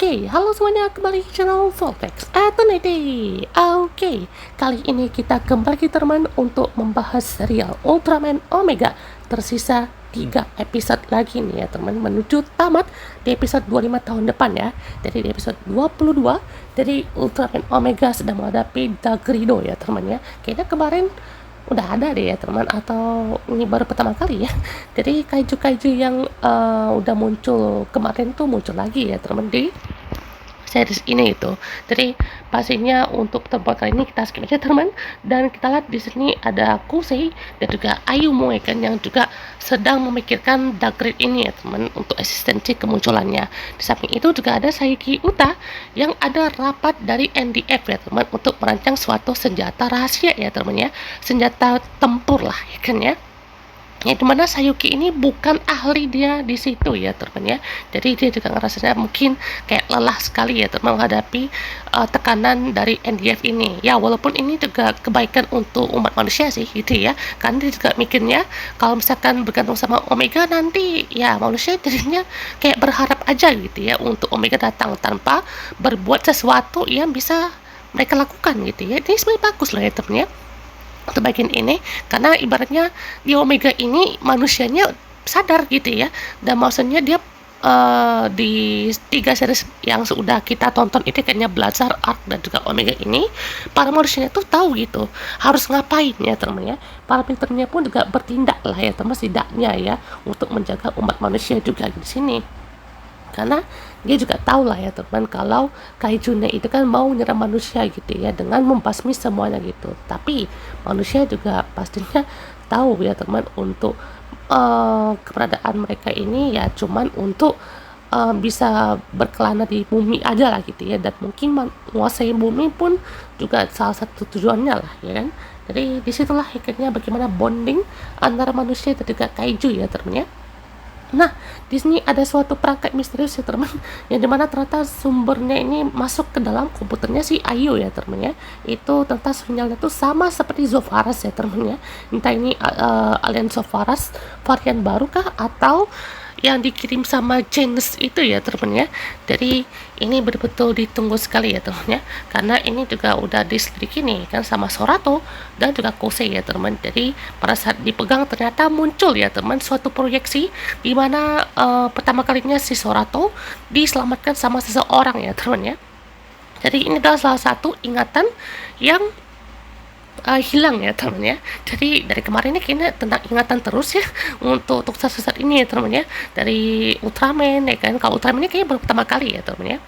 Oke, halo semuanya, kembali ke channel Voltex Eternity. Oke, kali ini kita kembali teman untuk membahas serial Ultraman Omega. Tersisa 3 episode lagi nih ya teman, menuju tamat di episode 25 tahun depan ya. Jadi di episode 22, jadi Ultraman Omega sedang menghadapi Dagrido ya teman ya. Kayaknya kemarin udah ada deh ya teman, atau ini baru pertama kali ya. Jadi kaiju-kaiju yang udah muncul kemarin tuh muncul lagi ya teman di series ini itu. Jadi pastinya untuk tempat kali ini kita skip aja teman, dan kita lihat di sini ada Kusei dan juga Ayumu kan yang juga sedang memikirkan Dagrid ini ya teman untuk eksistensi kemunculannya. Di samping itu juga ada Saiki Uta yang ada rapat dari NDF ya teman untuk merancang suatu senjata rahasia ya teman ya, senjata tempur lah ya kan ya. Ya, dimana Sayuki ini bukan ahli dia di situ ya teman ya, jadi dia juga ngerasanya mungkin kayak lelah sekali ya teman menghadapi tekanan dari NDF ini ya, walaupun ini juga kebaikan untuk umat manusia sih gitu ya, karena dia juga mikirnya kalau misalkan bergantung sama Omega nanti ya manusia jadinya kayak berharap aja gitu ya untuk Omega datang tanpa berbuat sesuatu yang bisa mereka lakukan gitu ya. Ini sebenarnya bagus lah ya teman ya untuk bagian ini, karena ibaratnya di Omega ini manusianya sadar gitu ya, dan maksudnya dia di 3 series yang sudah kita tonton itu kayaknya Blazar, Arc, dan juga Omega ini para manusianya tuh tahu gitu harus ngapain ya teman ya. Para pinternya pun juga bertindak lah ya teman setidaknya ya untuk menjaga umat manusia juga di sini, karena dia juga tahu lah ya teman kalau kaijunya itu kan mau menyerang manusia gitu ya dengan membasmi semuanya gitu, tapi manusia juga pastinya tahu ya teman untuk keberadaan mereka ini ya cuman untuk bisa berkelana di bumi aja lah gitu ya, dan mungkin menguasai bumi pun juga salah satu tujuannya lah ya kan. Jadi disitulah akhirnya bagaimana bonding antara manusia dan juga kaiju ya teman ya. Nah, di sini ada suatu perangkat misterius ya teman, yang dimana ternyata sumbernya ini masuk ke dalam komputernya si Ayu ya teman ya. Itu ternyata sinyalnya tuh sama seperti Zofaras ya teman ya. Entah ini alien Zofaras varian baru kah atau yang dikirim sama Janus itu ya teman ya. Jadi ini betul-betul ditunggu sekali ya teman ya, karena ini juga udah diselidiki nih kan sama Sorato dan juga Kosei ya teman. Jadi pada saat dipegang ternyata muncul ya teman suatu proyeksi di mana pertama kalinya si Sorato diselamatkan sama seseorang ya teman ya. Jadi ini adalah salah satu ingatan yang hilang ya teman ya. Jadi dari kemarin ini kayaknya tentang ingatan terus ya untuk saat ini ya teman ya, dari Ultraman ya kan. Kalau Ultraman ini kayaknya baru pertama kali ya teman ya.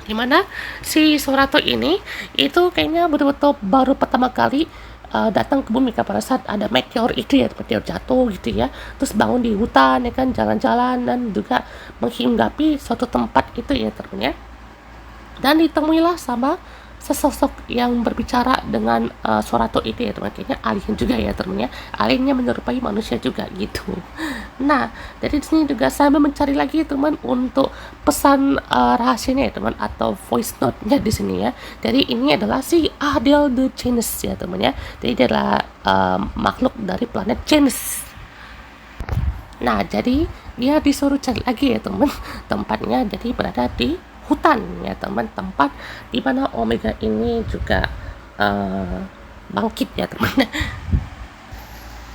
Dimana si Sorato ini itu kayaknya betul-betul baru pertama kali datang ke bumi pada saat ada meteor itu ya, meteor jatuh gitu ya, terus bangun di hutan ya kan, jalan-jalan dan juga menghinggapi suatu tempat itu ya teman ya, dan ditemuilah sama sesosok yang berbicara dengan Sorato itu ya teman, kayaknya alien juga ya teman ya, aliennya menyerupai manusia juga gitu. Nah, dari sini juga saya mencari lagi teman untuk pesan rahasianya ya teman, atau voice note-nya di sini ya. Jadi ini adalah si Adel the Janus ya teman ya. Jadi dia adalah makhluk dari planet Janus. Nah, jadi dia disuruh cari lagi ya teman, tempatnya jadi berada di hutan ya teman, tempat di mana Omega ini juga bangkit ya teman.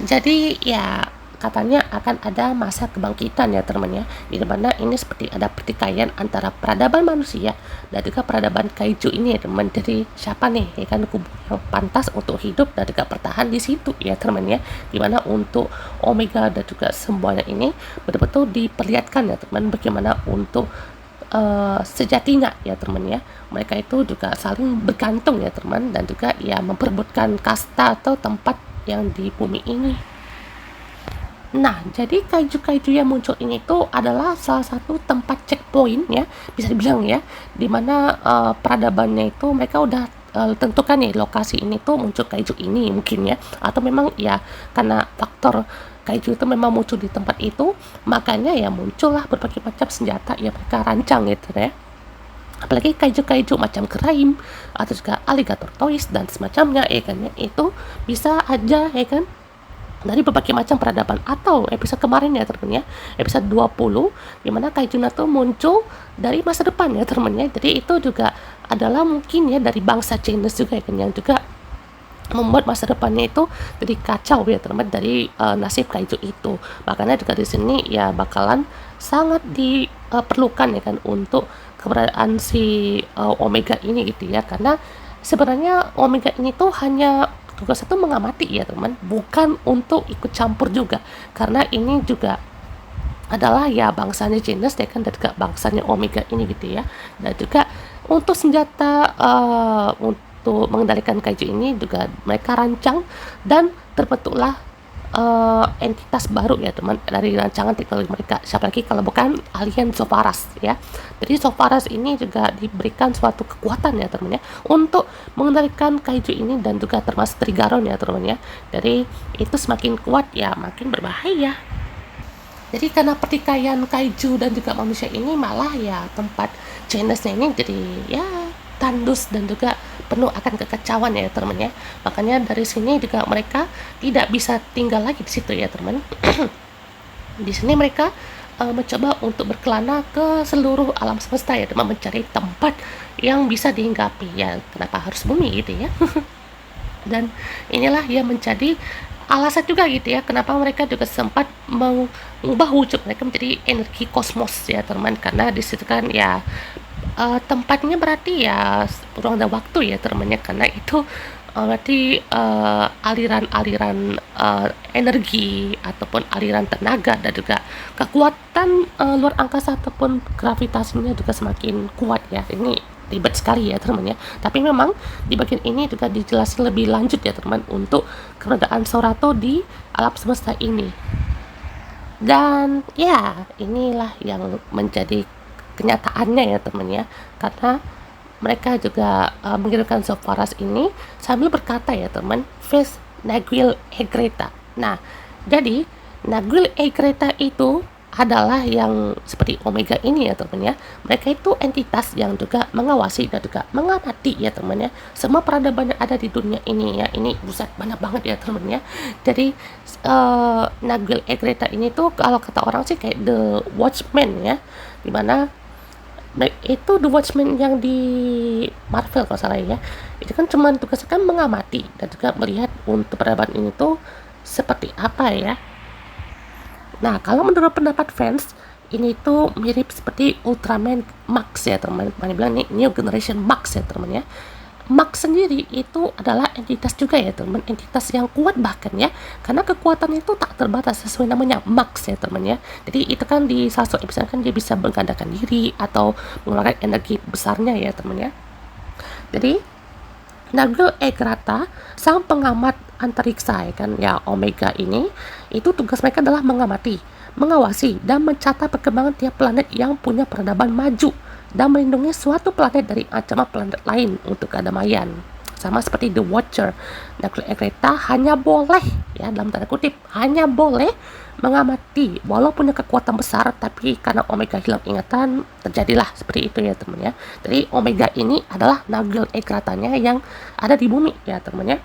Jadi ya katanya akan ada masa kebangkitan ya teman ya, di mana ini seperti ada pertikaian antara peradaban manusia dan juga peradaban kaiju ini ya teman. Jadi siapa nih ya kan kubu yang pantas untuk hidup dan juga bertahan di situ ya teman ya, dimana untuk Omega dan juga semuanya ini betul-betul diperlihatkan ya teman bagaimana untuk sejatinya ya teman ya, mereka itu juga saling bergantung ya teman, dan juga ya memperebutkan kasta atau tempat yang di bumi ini. Nah, jadi kaiju-kaiju yang muncul ini tuh adalah salah satu tempat checkpoint ya, bisa dibilang ya, dimana peradabannya itu mereka udah tentukan nih lokasi ini tuh muncul kaiju ini mungkin ya, atau memang ya karena faktor kaiju itu memang muncul di tempat itu, makanya ya muncullah berbagai macam senjata yang mereka rancang gitu ya. Apalagi kaiju-kaiju macam Keraim atau juga Alligator Toys dan semacamnya ya kan ya, itu bisa aja ya kan dari berbagai macam peradaban. Atau episode kemarin ya teman-teman ya, episode 20, dimana Kaijuna tuh muncul dari masa depan ya teman-teman ya. Jadi itu juga adalah mungkin ya dari bangsa Chinese juga ya kan, yang juga membuat masa depannya itu jadi kacau ya teman-teman dari nasib kaiju itu. Makanya juga di sini ya bakalan sangat diperlukan ya kan untuk keberadaan si Omega ini gitu ya, karena sebenarnya Omega ini tuh hanya tugas satu mengamati ya teman, bukan untuk ikut campur juga, karena ini juga adalah ya bangsanya Genesis ya kan, dan juga bangsanya Omega ini gitu ya. Dan juga untuk senjata untuk mengendalikan kaiju ini juga mereka rancang dan terbentuklah entitas baru ya teman dari rancangan teknologi mereka. Siapa lagi kalau bukan alien Sofaras ya. Jadi Sofaras ini juga diberikan suatu kekuatan ya teman ya untuk mengendalikan kaiju ini, dan juga termasuk Trigaron ya teman ya. Jadi itu semakin kuat ya makin berbahaya. Jadi karena pertikaian kaiju dan juga manusia ini malah ya tempat Genesisnya ini jadi ya tandus dan juga penuh akan kekacauan ya teman ya. Makanya dari sini juga mereka tidak bisa tinggal lagi di situ ya teman. Di sini mereka mencoba untuk berkelana ke seluruh alam semesta ya teman, mencari tempat yang bisa dihinggapi ya. Kenapa harus bumi gitu ya. Dan inilah yang menjadi alasan juga gitu ya kenapa mereka juga sempat mengubah wujud mereka menjadi energi kosmos ya teman, karena di situ kan ya tempatnya berarti ya ruang dan waktu ya teman-teman, karena itu berarti aliran-aliran energi ataupun aliran tenaga dan juga kekuatan luar angkasa ataupun gravitasinya juga semakin kuat ya. Ini ribet sekali ya teman ya, tapi memang di bagian ini juga dijelaskan lebih lanjut ya teman untuk keberadaan Sorato di alam semesta ini. Dan ya inilah yang menjadi kenyataannya ya teman ya, karena mereka juga mengirimkan Sofaras ini sambil berkata ya teman, face Naguil Egreta. Nah, jadi Naguil Egreta itu adalah yang seperti Omega ini ya teman ya. Mereka itu entitas yang juga mengawasi dan juga mengamati ya teman ya semua peradaban yang ada di dunia ini ya. Ini buset banyak banget ya teman ya. Jadi Naguil Egreta ini tuh kalau kata orang sih kayak The Watchmen ya, dimana itu The Watchmen yang di Marvel kalau salah ya. Itu kan cuma tugasnya kan mengamati dan juga melihat untuk peradaban ini tuh seperti apa ya. Nah, kalau menurut pendapat fans, ini tuh mirip seperti Ultraman Max ya teman. Mana bilang ini New Generation Max ya teman ya. Max sendiri itu adalah entitas juga ya teman, entitas yang kuat bahkan ya, karena kekuatan itu tak terbatas sesuai namanya Max ya teman ya. Jadi itu kan di salah satu episode kan dia bisa menggandakan diri atau mengeluarkan energi besarnya ya teman ya. Jadi Naguil Egrata, sang pengamat antariksa ya kan ya Omega ini, itu tugas mereka adalah mengamati, mengawasi dan mencatat perkembangan tiap planet yang punya peradaban maju dan melindungi suatu planet dari ancaman planet lain untuk kedamaian. Sama seperti The Watcher, Naguil Egreta hanya boleh ya dalam tanda kutip hanya boleh mengamati walau punya kekuatan besar, tapi karena Omega hilang ingatan terjadilah seperti itu ya teman ya. Jadi Omega ini adalah Naguil Egretanya yang ada di bumi ya teman ya.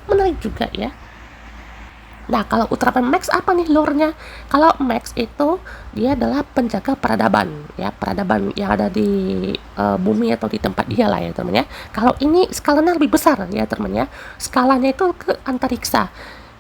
Menarik juga ya. Nah, kalau Ultraman Max apa nih lore-nya? Kalau Max itu dia adalah penjaga peradaban ya, peradaban yang ada di bumi atau di tempat dia lah ya teman ya. Kalau ini skalanya lebih besar ya teman ya. Skalanya itu ke antariksa.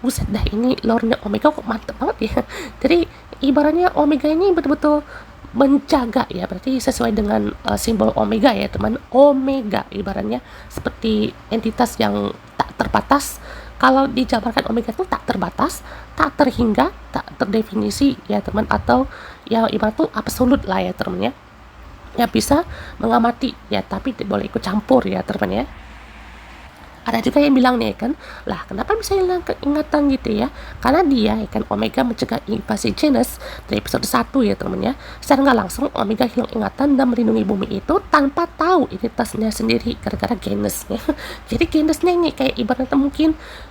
Buset dah, ini lore-nya Omega kok mantep banget ya. Jadi ibaratnya Omega ini betul-betul menjaga ya, berarti sesuai dengan simbol Omega ya teman. Omega ibaratnya seperti entitas yang tak terbatas. Kalau dijabarkan Omega itu tak terbatas, tak terhingga, tak terdefinisi ya teman, atau ya ibarat itu absolut lah ya teman ya. Ya bisa mengamati ya, tapi tidak boleh ikut campur ya teman ya. Ada juga yang bilang nih kan, lah kenapa bisa hilang keingatan gitu ya? Karena dia ya kan Omega mencegah invasi Genesis dari episode 1 ya teman ya. Secara nggak langsung Omega hilang ingatan dan melindungi bumi itu tanpa tahu identitasnya sendiri gara-gara Genesis ya. Jadi Genesisnya ini kayak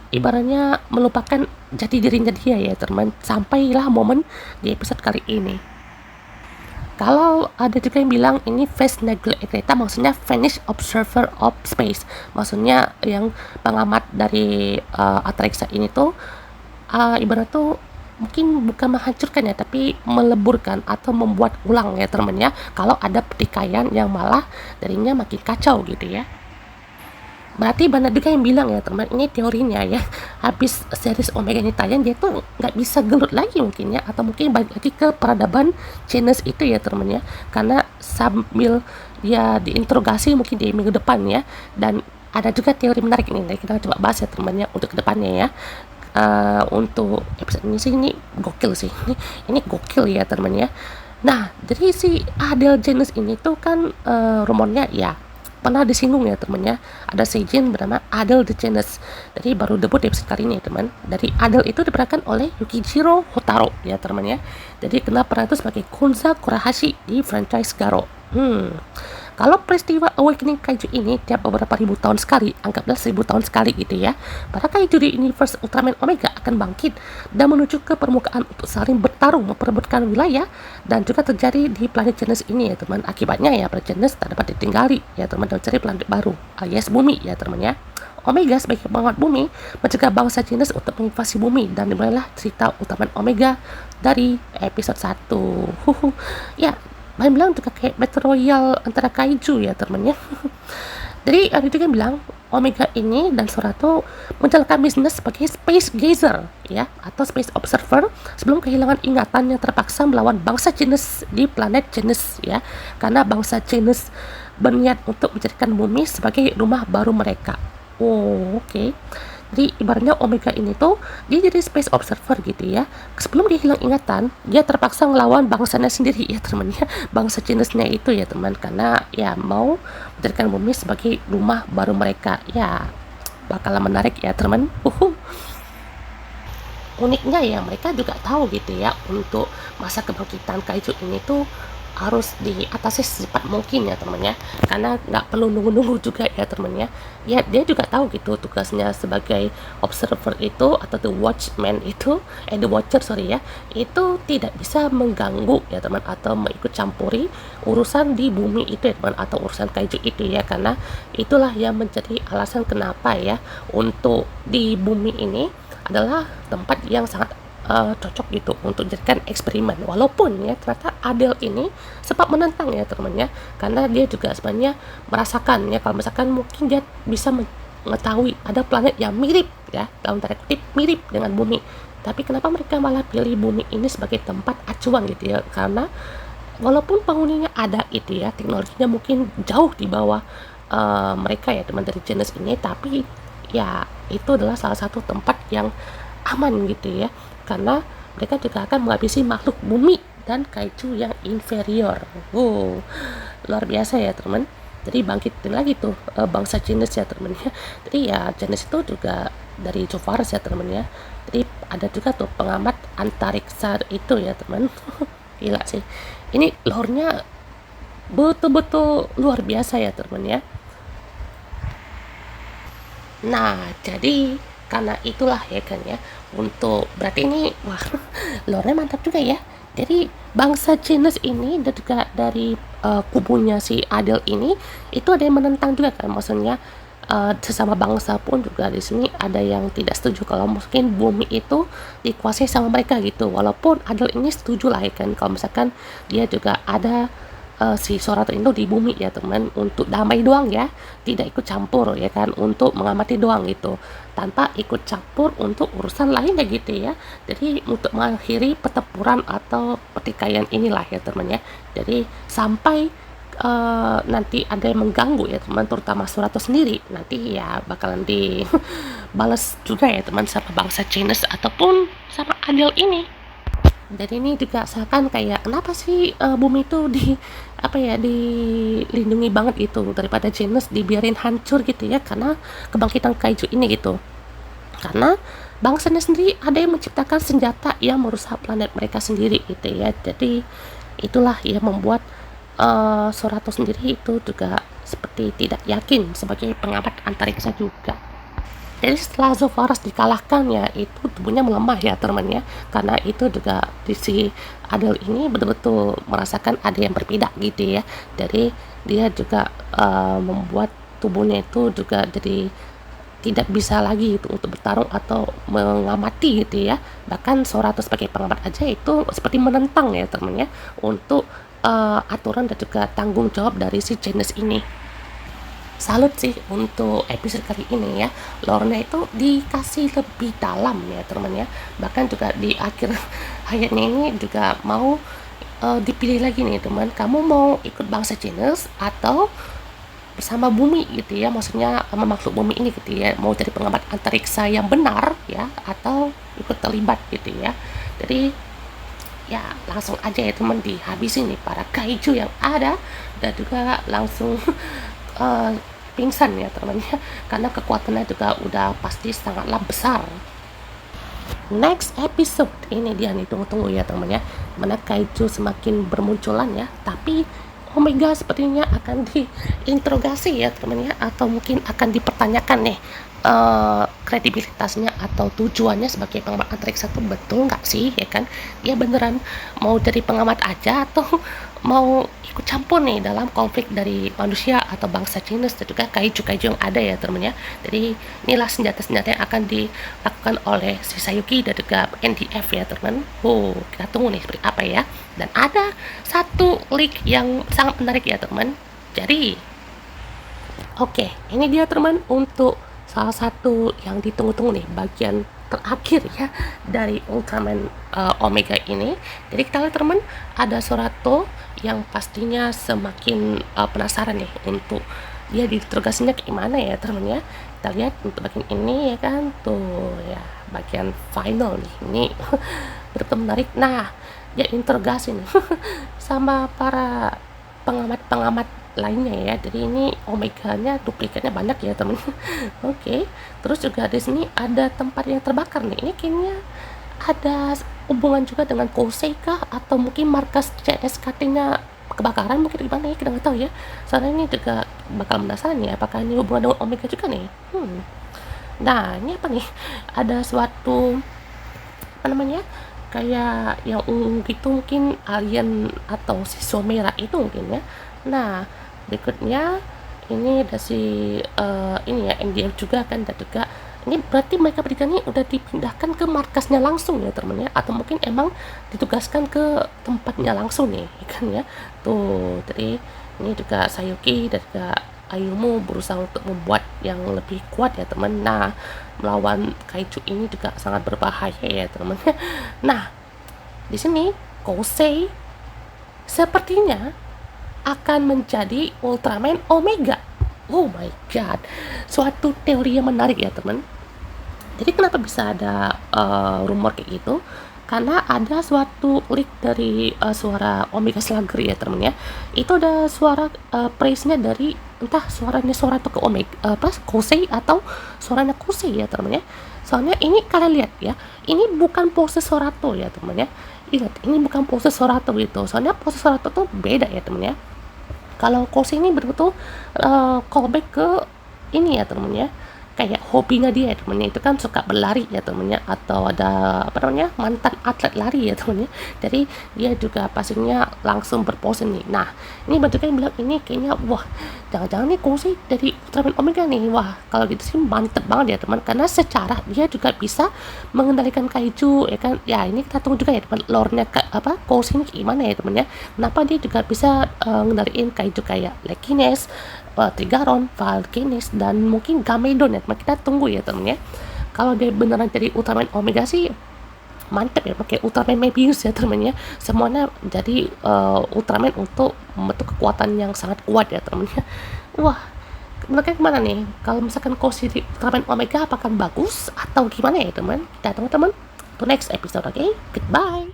ibaratnya melupakan jati dirinya dia ya teman, sampailah momen di episode kali ini. Kalau ada juga yang bilang ini Face Naguil Egreta maksudnya Finnish Observer of Space, maksudnya yang pengamat dari antariksa ini tuh ibarat tuh mungkin bukan menghancurkan ya, tapi meleburkan atau membuat ulang ya teman ya, kalau ada pertikaian yang malah darinya makin kacau gitu ya. Berarti banyak juga yang bilang ya teman, ini teorinya ya, habis series Omega ini tayang dia tuh nggak bisa gelut lagi mungkin ya, atau mungkin balik lagi ke peradaban Chinese itu ya teman ya, karena sambil dia diinterogasi mungkin di minggu depan ya. Dan ada juga teori menarik ini, kita coba bahas ya teman ya untuk kedepannya ya. Untuk episode ini sih ini gokil sih, ini gokil ya teman ya. Nah, jadi si Adele Janis ini tuh kan rumornya ya pernah disinggung ya teman ya, ada seijin bernama Adele DeGeneres. Jadi baru debut di episode kali ini ya teman. Dari Adele itu diperankan oleh Yukijiro Hotaro ya teman ya. Jadi kenal peran itu sebagai Kunza Kurahashi di franchise Garo. Kalau peristiwa Awakening Kaiju ini tiap beberapa ribu tahun sekali, anggaplah 1000 tahun sekali gitu ya, para kaiju di universe Ultraman Omega akan bangkit dan menuju ke permukaan untuk saling bertarung memperebutkan wilayah, dan juga terjadi di planet Genesis ini ya teman. Akibatnya ya planet Genesis tak dapat ditinggali ya teman, dan cari planet baru alias bumi ya teman ya. Omega sebagai penguat bumi mencegah bangsa Genesis untuk menginvasi bumi, dan dimulailah cerita Ultraman Omega dari episode 1. Ya, main bilang juga kayak Battle Royale antara kaiju ya teman ya. Jadi ada juga yang bilang Omega ini dan Sorato menjalankan bisnis sebagai space gazer ya, atau space observer sebelum kehilangan ingatan yang terpaksa melawan bangsa Genesis di planet Genesis ya, karena bangsa Genesis berniat untuk menjadikan bumi sebagai rumah baru mereka. Oh, oke. Jadi ibaratnya Omega ini tuh dia jadi space observer gitu ya. Sebelum dia hilang ingatan, dia terpaksa ngelawan bangsanya sendiri ya teman ya, bangsa jenisnya itu ya teman, karena ya mau menjadikan bumi sebagai rumah baru mereka. Ya bakalan menarik ya teman. Uniknya ya mereka juga tahu gitu ya, untuk masa kebangkitan kaiju ini tuh harus diatasi secepat mungkin ya temennya, karena nggak perlu nunggu-nunggu juga ya temennya. Ya dia juga tahu gitu tugasnya sebagai observer itu, atau the watchman itu, the watcher sorry ya, itu tidak bisa mengganggu ya teman, atau mengikut campuri urusan di bumi itu ya teman, atau urusan kaiju itu ya, karena itulah yang menjadi alasan kenapa ya untuk di bumi ini adalah tempat yang sangat cocok gitu untuk dijadikan eksperimen. Walaupun ya ternyata Adele ini sempat menentang ya teman-teman ya, karena dia juga sebenarnya merasakan ya, kalau misalkan mungkin dia bisa mengetahui ada planet yang mirip ya, dalam tanda kutip mirip dengan bumi, tapi kenapa mereka malah pilih bumi ini sebagai tempat acuan gitu ya, karena walaupun penghuninya ada itu ya, teknologinya mungkin jauh di bawah mereka ya teman dari jenis ini, tapi ya itu adalah salah satu tempat yang aman gitu ya, karena mereka juga akan menghabisi makhluk bumi dan kaiju yang inferior. Luar biasa ya teman. Jadi bangkitin lagi tuh bangsa jenis ya teman ya. Jadi ya jenis itu juga dari Jovaris ya teman ya. Jadi ada juga tuh pengamat antariksa itu ya teman. Gila sih, ini lore-nya betul-betul luar biasa ya teman ya. Nah, jadi karena itulah ya kan ya, untuk berarti ini wah lore mantap juga ya. Jadi bangsa Chinese ini dan juga dari kubunya si Adele ini itu ada yang menentang juga kan, maksudnya sesama bangsa pun juga di sini ada yang tidak setuju kalau mungkin bumi itu dikuasai sama mereka gitu. Walaupun Adele ini setuju lah ya kan, kalau misalkan dia juga ada si Sorato itu di bumi ya teman, untuk damai doang ya, tidak ikut campur ya kan, untuk mengamati doang gitu, tanpa ikut campur untuk urusan lainnya gitu ya. Jadi untuk mengakhiri pertempuran atau pertikaian inilah ya teman ya. Jadi sampai nanti ada yang mengganggu ya teman, terutama Sorato sendiri, nanti ya bakalan dibalas juga ya teman sama bangsa Chinese ataupun sama Adele ini. Dan ini juga seakan kayak kenapa sih bumi itu dilindungi banget gitu, daripada Genesis dibiarin hancur gitu ya, karena kebangkitan kaiju ini gitu. Karena bangsanya sendiri ada yang menciptakan senjata yang merusak planet mereka sendiri gitu ya. Jadi itulah yang membuat Sorato sendiri itu juga seperti tidak yakin sebagai pengamat antariksa juga. Jadi setelah Zofaras dikalahkan ya, itu tubuhnya melemah ya teman ya, karena itu juga di si Adele ini betul-betul merasakan ada yang berbeda gitu ya. Jadi dia juga membuat tubuhnya itu juga jadi tidak bisa lagi itu untuk bertarung atau mengamati gitu ya. Bahkan Sora tuh sebagai pengamat aja itu seperti menentang ya teman ya untuk aturan dan juga tanggung jawab dari si Janice ini. Salut sih untuk episode kali ini ya, lore-nya itu dikasih lebih dalam ya teman ya. Bahkan juga di akhir ayatnya ini juga mau dipilih lagi nih teman, kamu mau ikut bangsa Janice atau bersama bumi gitu ya, maksudnya sama makhluk bumi ini gitu ya, mau jadi pengamat antariksa yang benar ya atau ikut terlibat gitu ya. Jadi ya langsung aja ya teman dihabisin nih para kaiju yang ada dan juga langsung eh, pingsan ya temannya karena kekuatannya juga udah pasti sangatlah besar. Next episode ini dia nih tunggu-tunggu ya teman ya, mana kaiju semakin bermunculan ya, tapi Omega sepertinya akan diinterogasi ya teman ya, atau mungkin akan dipertanyakan nih kredibilitasnya atau tujuannya sebagai pengamat antariksa itu betul nggak sih ya kan, dia beneran mau jadi pengamat aja atau mau ikut campur nih dalam konflik dari manusia atau bangsa Chinese dan juga kaiju-kaiju yang ada ya teman ya. Jadi inilah senjata-senjata yang akan dilakukan oleh si Sayuki dan juga NDF ya teman. Kita tunggu nih seperti apa ya. Dan ada satu leak yang sangat menarik ya teman. Jadi oke, ini dia teman untuk salah satu yang ditunggu-tunggu nih bagian terakhir ya dari Ultraman Omega ini. Jadi kita lihat teman, ada Sorato yang pastinya semakin penasaran nih untuk dia diinterogasinya kayak gimana ya teman ya. Kita lihat untuk bagian ini ya kan, tuh ya bagian final nih, ini betul menarik. Nah, dia interogasi nih sama para pengamat-pengamat lainnya ya. Jadi ini Omega-nya duplikatnya banyak ya temen. Oke. Terus juga di sini ada tempat yang terbakar nih. Ini kayaknya ada hubungan juga dengan Kosei kah atau mungkin markas CSKT-nya kebakaran, mungkin gimana ya, kita nggak tahu ya. Soalnya ini juga bakal penasaran ya apakah ini hubungan dengan Omega juga nih. Nah, ini apa nih? Ada suatu apa namanya? Kayak yang ungu gitu, mungkin alien atau siswa merah itu mungkin ya. Nah, berikutnya ini ada si ini ya NDF juga kan, dan juga ini berarti mereka bertiga ini udah dipindahkan ke markasnya langsung ya temen ya, atau mungkin emang ditugaskan ke tempatnya langsung nih kan ya. Tuh, jadi ini juga Sayuki dan juga Ayumu berusaha untuk membuat yang lebih kuat ya teman. Nah, melawan kaiju ini juga sangat berbahaya ya teman. Nah, di sini Kosei sepertinya akan menjadi Ultraman Omega. Oh my god, suatu teori yang menarik ya teman. Jadi kenapa bisa ada rumor kayak gitu? Karena ada suatu leak dari suara Omega Slugger ya teman ya. Itu ada suara praise-nya dari entah suaranya Sora atau ke Omega Kosei atau suaranya Kosei ya teman ya. Soalnya ini kalian lihat ya, ini bukan pose Sorato ya teman ya. Ingat, ini bukan pose Sorato gitu. Soalnya pose Sorato tuh beda ya teman ya. Kalau Kosei ini betul-betul callback ke ini ya teman ya, kayak hobinya dia ya temennya, itu kan suka berlari ya temennya, atau ada apa namanya mantan atlet lari ya temennya. Jadi dia juga pastinya langsung berpose nih. Nah, ini banyak yang bilang ini kayaknya wah jangan-jangan nih Kosei dari Ultraman Omega nih. Wah, kalau gitu sih mantep banget ya teman, karena secara dia juga bisa mengendalikan kaiju ya kan. Ya ini kita tunggu juga ya teman, lore-nya apa Kosei ini gimana ya temennya, kenapa dia juga bisa ngendaliin kaiju kayak Lekines, Trigaron, Valkynis, dan mungkin Gamedon ya teman. Kita tunggu ya teman ya. Kalau dia beneran jadi Ultraman Omega sih mantep ya, pakai Ultraman Mebius ya teman ya. Semuanya jadi Ultraman untuk membentuk kekuatan yang sangat kuat ya teman ya. Wah, mereka kemana nih? Kalau misalkan Kosei di Ultraman Omega apakah bagus atau gimana ya teman? Kita tunggu teman to next episode. Okay, goodbye.